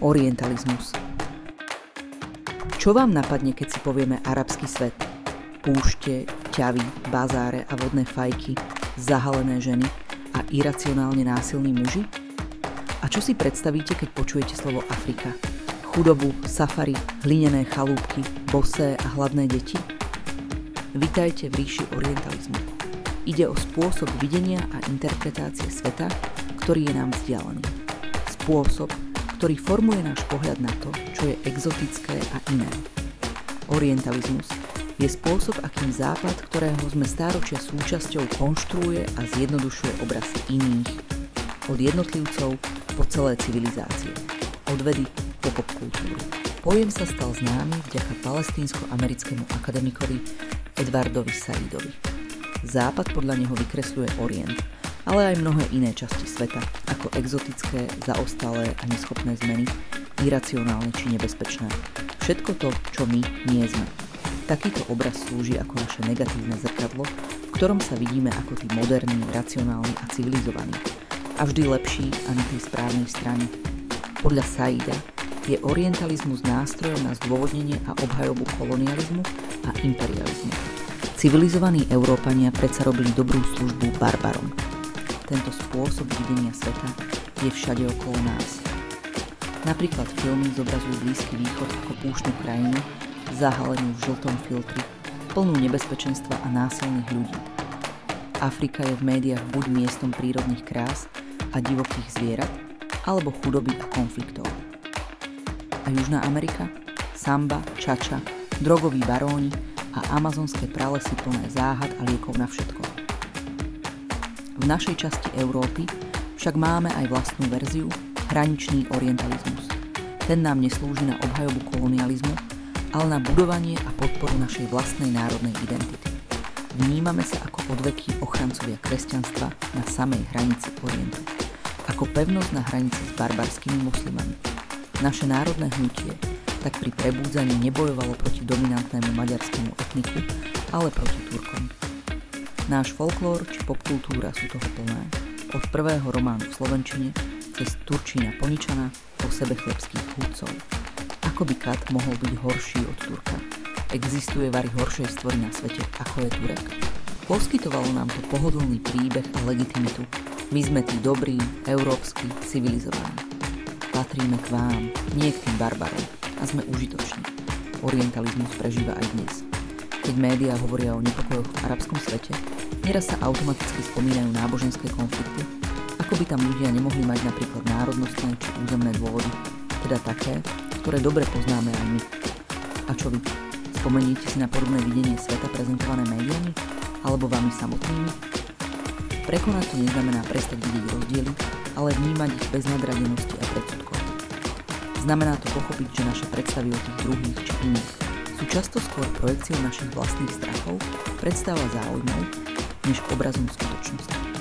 Orientalizmus. Čo vám napadne, keď si povieme arabský svet? Púšte, ťavy, bazáre a vodné fajky, zahalené ženy a iracionálne násilní muži? A čo si predstavíte, keď počujete slovo Afrika? Chudobu, safari, hlinené chalúbky, bosé a hladné deti? Vitajte v ríši orientalizmu. Ide o spôsob videnia a interpretácie sveta, ktorý je nám vzdialený. Spôsob, ktorý formuje náš pohľad na to, čo je exotické a iné. Orientalizmus je spôsob, akým Západ, ktorého sme stáročia súčasťou, konštruuje a zjednodušuje obraz iných, od jednotlivcov po celé civilizácie, od vedy po popkultúru. Pojem sa stal známy vďaka palestínsko-americkému akademikovi Edwardovi Saidovi. Západ podľa neho vykresľuje Orient, ale aj mnohé iné časti sveta, ako exotické, zaostalé a neschopné zmeny, iracionálne či nebezpečné. Všetko to, čo my nie sme. Takýto obraz slúži ako naše negatívne zrkadlo, v ktorom sa vidíme ako tí moderní, racionálni a civilizovaní. A vždy lepší a na tej správnej strane. Podľa Saida je orientalizmus nástrojom na zdôvodnenie a obhajobu kolonializmu a imperializmu. Civilizovaní Európania predsa robili dobrú službu barbarom. Tento spôsob videnia sveta je všade okolo nás. Napríklad filmy zobrazujú Blízky východ ako púštnu krajinu, zahalenú v žltom filtri, plnú nebezpečenstva a násilných ľudí. Afrika je v médiách buď miestom prírodných krás a divokých zvierat, alebo chudoby a konfliktov. A Južná Amerika? Samba, čača, drogoví baróni a amazonské pralesy plné záhad a liekov na všetko. V našej časti Európy však máme aj vlastnú verziu, hraničný orientalizmus. Ten nám neslúži na obhajobu kolonializmu, ale na budovanie a podporu našej vlastnej národnej identity. Vnímame sa ako odvekí ochrancovia kresťanstva na samej hranici Orientu, ako pevnosť na hranici s barbarskými moslimami. Naše národné hnutie tak pri prebúdzaní nebojovalo proti dominantnému maďarskému etniku, ale proti Turkom. Náš folklór či popkultúra sú toho plné. Od prvého románu v slovenčine cez Turčína Poničana po sebechlebských hudcov. Ako by kat mohol byť horší od Turka? Existuje vari horšej stvory na svete, ako je Turek? Poskytovalo nám to pohodlný príbeh a legitimitu. My sme tí dobrí, európski, civilizovaní. Patríme k vám, nie k tým barbarom a sme užitoční. Orientalizmus prežíva aj dnes. Keď médiá hovoria o nepokojoch v arabskom svete, nieraz sa automaticky spomínajú náboženské konflikty, ako by tam ľudia nemohli mať napríklad národnostné či územné dôvody, teda také, ktoré dobre poznáme aj my. A čo vy? Spomeniete si na podobné videnie sveta prezentované médiami? Alebo vami samotnými? Prekonať to neznamená prestať vidieť rozdiely, ale vnímať ich bez nadradenosti a predsudkov. Znamená to pochopiť, že naše predstavy o tých druhých či iných sú často skôr projekciou našich vlastných strachov, predstava záujmov, než obrazom skutočnosti.